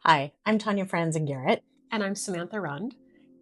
Hi, I'm Tanya Franzen Garrett. And I'm Samantha Rund.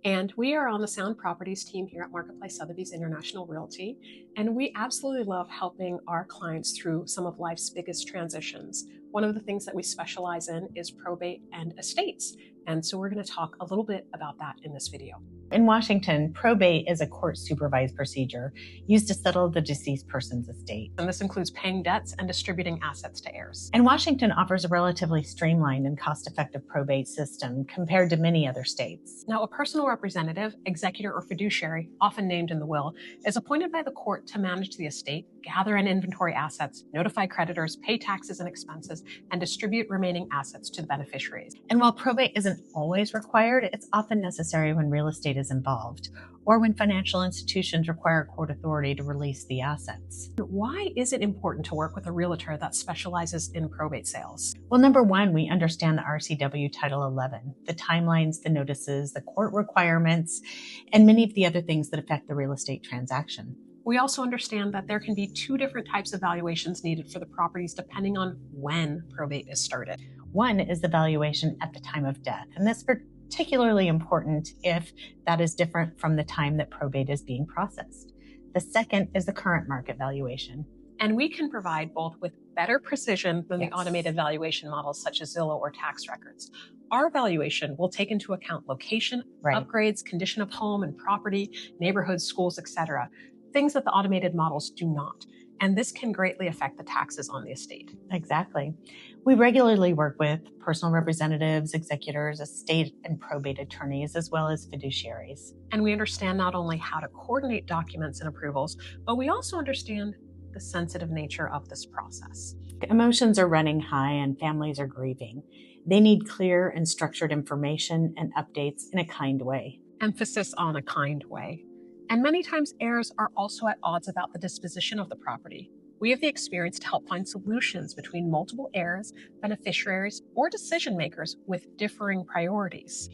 And we are on the Sound Properties team here at Marketplace Sotheby's International Realty. And we absolutely love helping our clients through some of life's biggest transitions. One of the things that we specialize in is probate and estates. And so we're going to talk a little bit about that in this video. In Washington, probate is a court-supervised procedure used to settle the deceased person's estate. And this includes paying debts and distributing assets to heirs. And Washington offers a relatively streamlined and cost-effective probate system compared to many other states. Now, a personal representative, executor, or fiduciary, often named in the will, is appointed by the court to manage the estate, gather and inventory assets, notify creditors, pay taxes and expenses, and distribute remaining assets to the beneficiaries. And while probate isn't always required, it's often necessary when real estate is involved, or when financial institutions require court authority to release the assets. Why is it important to work with a realtor that specializes in probate sales? Well, number one, we understand the RCW Title 11, the timelines, the notices, the court requirements, and many of the other things that affect the real estate transaction. We also understand that there can be two different types of valuations needed for the properties depending on when probate is started. One is the valuation at the time of death, and that's particularly important if that is different from the time that probate is being processed. The second is the current market valuation. And we can provide both with better precision than Yes. the automated valuation models such as Zillow or tax records. Our valuation will take into account location, Right. upgrades, condition of home and property, neighborhoods, schools, etc. Things that the automated models do not. And this can greatly affect the taxes on the estate. Exactly. We regularly work with personal representatives, executors, estate and probate attorneys, as well as fiduciaries. And we understand not only how to coordinate documents and approvals, but we also understand the sensitive nature of this process. Emotions are running high and families are grieving. They need clear and structured information and updates in a kind way. Emphasis on a kind way. And many times heirs are also at odds about the disposition of the property. We have the experience to help find solutions between multiple heirs, beneficiaries, or decision makers with differing priorities.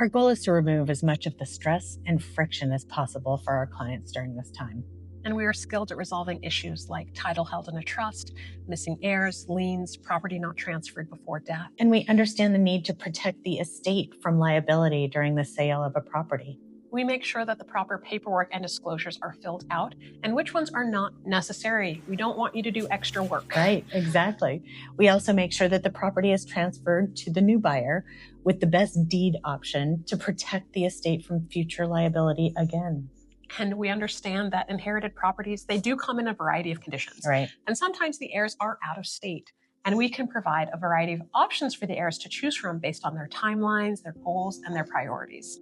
Our goal is to remove as much of the stress and friction as possible for our clients during this time. And we are skilled at resolving issues like title held in a trust, missing heirs, liens, property not transferred before death. And we understand the need to protect the estate from liability during the sale of a property. We make sure that the proper paperwork and disclosures are filled out and which ones are not necessary. We don't want you to do extra work. Right, exactly. We also make sure that the property is transferred to the new buyer with the best deed option to protect the estate from future liability again. And we understand that inherited properties, they do come in a variety of conditions. Right. And sometimes the heirs are out of state. And we can provide a variety of options for the heirs to choose from based on their timelines, their goals, and their priorities.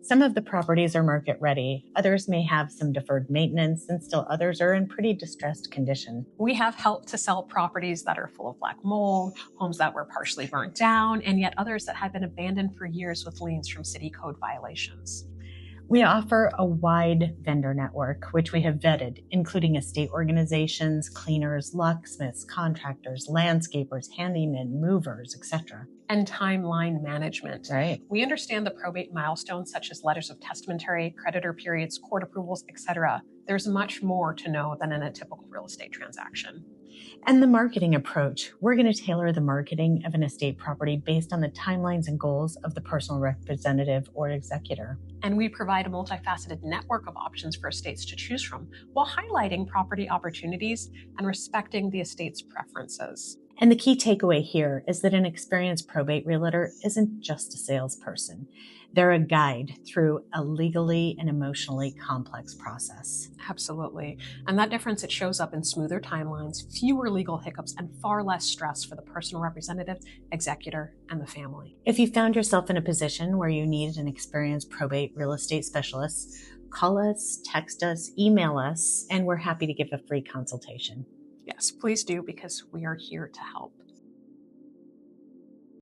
Some of the properties are market ready. Others may have some deferred maintenance, and still others are in pretty distressed condition. We have helped to sell properties that are full of black mold, homes that were partially burnt down, and yet others that have been abandoned for years with liens from city code violations. We offer a wide vendor network, which we have vetted, including estate organizations, cleaners, locksmiths, contractors, landscapers, handymen, movers, etc. And timeline management. Right. We understand the probate milestones such as letters of testamentary, creditor periods, court approvals, etc. There's much more to know than in a typical real estate transaction. And the marketing approach. We're going to tailor the marketing of an estate property based on the timelines and goals of the personal representative or executor. And we provide a multifaceted network of options for estates to choose from while highlighting property opportunities and respecting the estate's preferences. And the key takeaway here is that an experienced probate realtor isn't just a salesperson. They're a guide through a legally and emotionally complex process. Absolutely. And that difference, it shows up in smoother timelines, fewer legal hiccups, and far less stress for the personal representative, executor, and the family. If you found yourself in a position where you needed an experienced probate real estate specialist, call us, text us, email us, and we're happy to give a free consultation. Yes, please do, because we are here to help.